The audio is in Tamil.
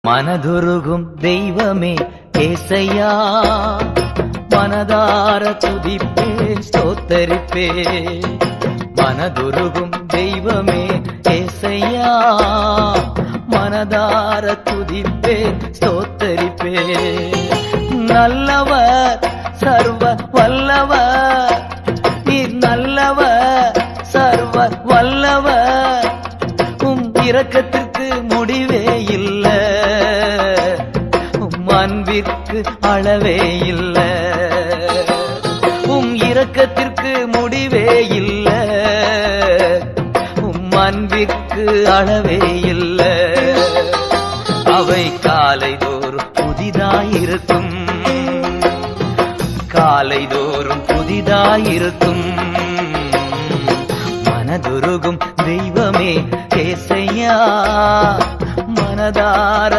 மனதுருகும் தெய்வமே ஏசையா, மனதார துதிப்பேன் ஸ்தோத்தரிப்பேன். மனதுருகும் தெய்வமே ஏசையா, மனதார துதிப்பேன் ஸ்தோத்தரிப்பேன். நல்லவர் சர்வ வல்லவர், நீர் நல்லவர் சர்வ வல்லவர். இரக்கத்திற்கு முடிவே இல்ல, அன்பிற்கு அளவே இல்ல. இரக்கத்திற்கு முடிவே இல்ல, அன்பிற்கு அளவே இல்ல. அவை காலைதோறும் புதிதாயிருக்கும், காலைதோறும் புதிதாயிருக்கும். மனதுருகும் தெய்வமே ஏசையா, மனதார